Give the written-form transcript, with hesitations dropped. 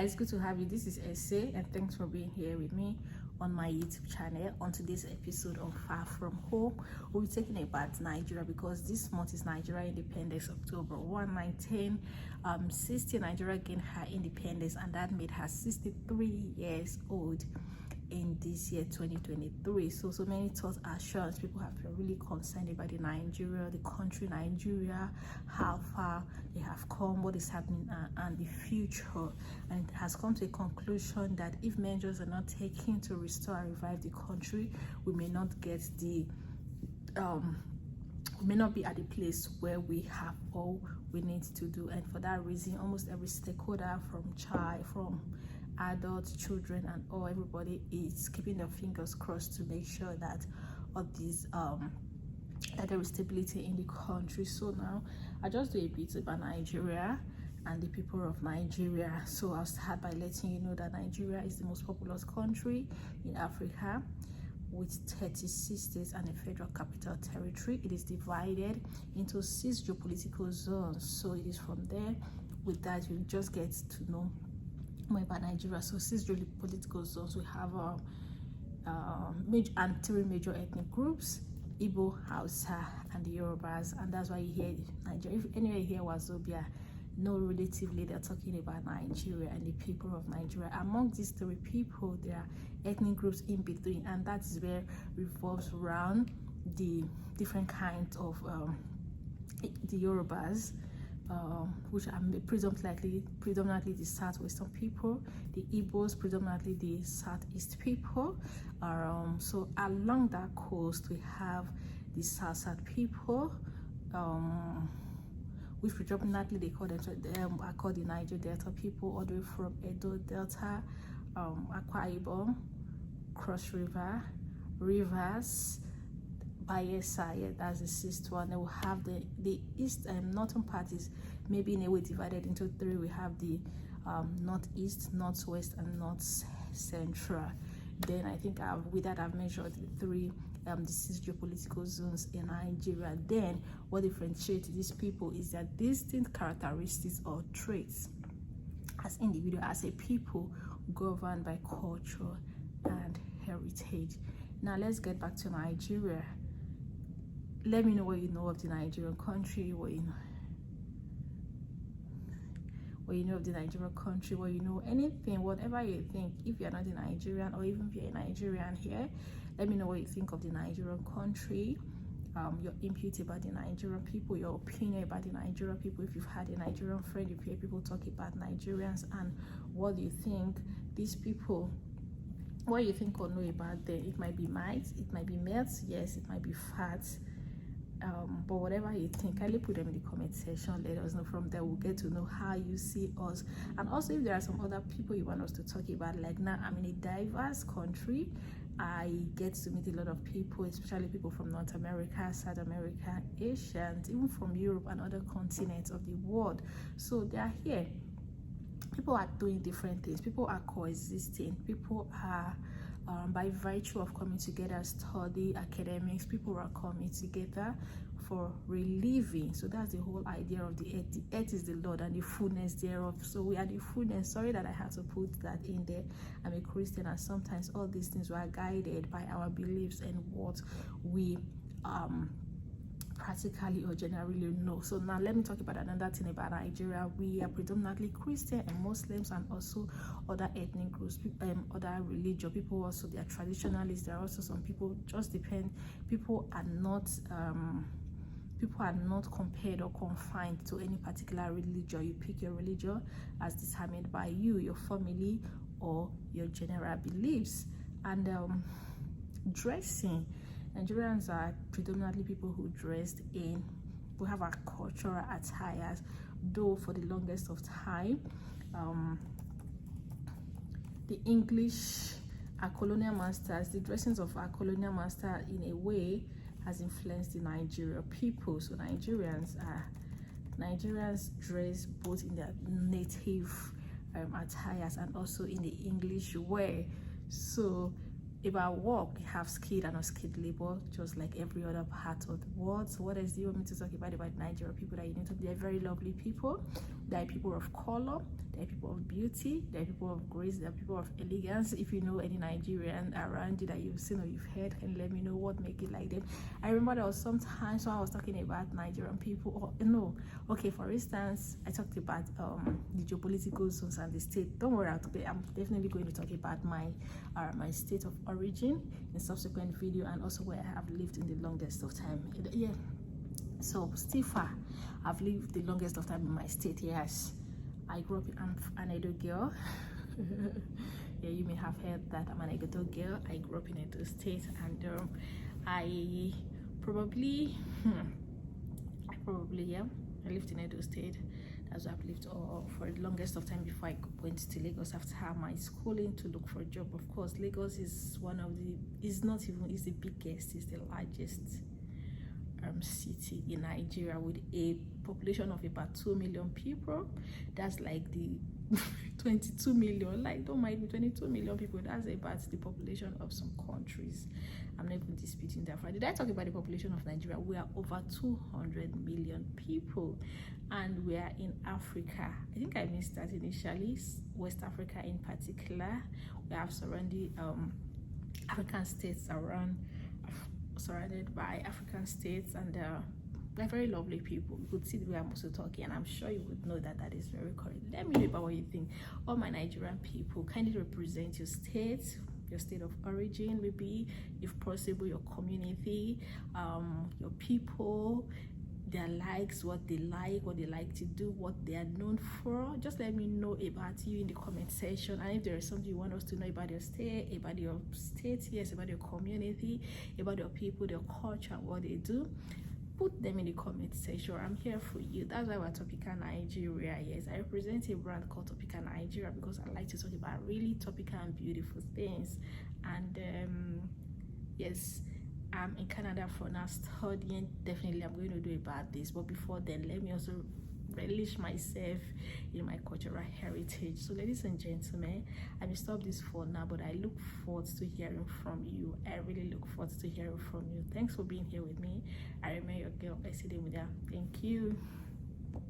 It's good to have you. This is Essay, and thanks for being here with me on my YouTube channel. On today's episode of Far From Home, we'll be talking about Nigeria because this month is Nigeria Independence, October 1960. Nigeria gained her independence, and that made her 63 years old in this year 2023. So many thoughts are shown. People have been really concerned about the country Nigeria, how far they have come, what is happening, and the future. And it has come to a conclusion that if measures are not taken to restore and revive the country, we may not get the we may not be at the place where we have all we need to do. And for that reason, almost every stakeholder, from adults, children, and everybody is keeping their fingers crossed to make sure that all these that there is stability in the country. So now I just do a bit about Nigeria and the people of Nigeria. So I'll start by letting you know that Nigeria is the most populous country in Africa, with 36 states and a federal capital territory. It is divided into 6 geopolitical zones. So it is from there. With that, you just get to know more about Nigeria. So 6 geopolitical zones. We have 3 major ethnic groups: Igbo, Hausa, and the Yorubas. And that's why you hear Nigeria. If anywhere you hear Wazobia, no, relatively they're talking about Nigeria and the people of Nigeria. Among these 3 people, there are ethnic groups in between, and that is where revolves around the different kinds of the Yorubas, which are predominantly the southwestern people, the Igbos predominantly the southeast people. So along that coast we have the south people, which predominantly they call them are called the Niger Delta people, all the way from Edo Delta, Akwa Ibom, Cross River, Rivers, Bayelsa. Yeah, that's the 6th one. Then we have the east and northern part is maybe in a way divided into 3. We have the northeast, northwest, and north central. Then I think with that I've measured the 6 geopolitical zones in Nigeria. Then what differentiates these people is their distinct characteristics or traits as individual, as a people governed by culture and heritage. Now let's get back to Nigeria. Let me know what you know of the Nigerian country, what you know of the Nigerian country, what you know, anything, whatever you think. If you're not a Nigerian, or even if you're a Nigerian here, let me know what you think of the Nigerian country, your input about the Nigerian people, your opinion about the Nigerian people. If you've had a Nigerian friend, if you hear people talk about Nigerians, and what do you think these people, what you think or know about them. It might be mites, it might be melts, yes, it might be fats, but whatever you think, kindly put them in the comment section. Let us know. From there we'll get to know how you see us, and also if there are some other people you want us to talk about. Like now, I'm in a diverse country. I get to meet a lot of people, especially people from North America, South America, Asians, even from Europe and other continents of the world. So they are here. People are doing different things. People are coexisting. People are by virtue of coming together, study, academics, people are coming together for relieving. So that's the whole idea of the earth. The earth is the Lord and the fullness thereof. So we are the fullness. Sorry that I had to put that in there. I'm a Christian, and sometimes all these things were guided by our beliefs and what we practically or generally know. So now let me talk about another thing about Nigeria. We are predominantly Christian and Muslims, and also other ethnic groups, other religion people. Also, they are traditionalists. There are also some people, just depend. People are not compared or confined to any particular religion. You pick your religion as determined by you, your family, or your general beliefs. And dressing, Nigerians are predominantly people who dressed in, we have our cultural attires, though for the longest of time the English, our colonial masters, the dressings of our colonial master in a way has influenced the Nigerian people. So Nigerians dress both in their native attires and also in the English way. So about work, we have skilled and unskilled labor, just like every other part of the world. So what else do you want me to talk about Nigerian people that you need to be? They're very lovely people. There are people of color, there are people of beauty, there are people of grace, there are people of elegance. If you know any Nigerian around you that you've seen or you've heard, can let me know what make it like them. I remember there was sometimes when I was talking about Nigerian people, or no, okay, for instance, I talked about the geopolitical zones and the state. Don't worry, I'm definitely going to talk about my state of origin in subsequent video, and also where I have lived in the longest of time. Yeah, so still far, I've lived the longest of time in my state. Yes, I grew up an Edo girl. Yeah, you may have heard that I'm an Edo girl. I grew up in Edo State, and I probably yeah, I lived in Edo State. That's where I've lived for the longest of time before I went to Lagos after my schooling to look for a job. Of course, Lagos is one of the, is the biggest, is the largest city in Nigeria, with a population of about 2 million people. That's like the 22 million, like, don't mind me, 22 million people. That's about the population of some countries. I'm not even disputing that. Did I talk about the population of Nigeria? We are over 200 million people, and we are in Africa. I think I missed that initially. West Africa in particular. We have surrounding African states surrounded by African states, and they're very lovely people. You could see the way I'm also talking, and I'm sure you would know that that is very correct. Let me know about what you think. All my Nigerian people, kindly represent your state of origin, maybe if possible your community, your people, their likes, what they like to do, what they are known for. Just let me know about you in the comment section, and if there is something you want us to know about your state, yes, about your community, about your people, their culture, what they do, put them in the comment section. I'm here for you. That's why we're Topical Nigeria. Yes, I represent a brand called Topical Nigeria because I like to talk about really topical and beautiful things. And yes, I'm in Canada for now studying. Definitely I'm going to do about this, but before then, let me also relish myself in my cultural heritage. So ladies and gentlemen, I will stop this for now, but I look forward to hearing from you. I really look forward to hearing from you. Thanks for being here with me. I remain your girl, Media. Thank you.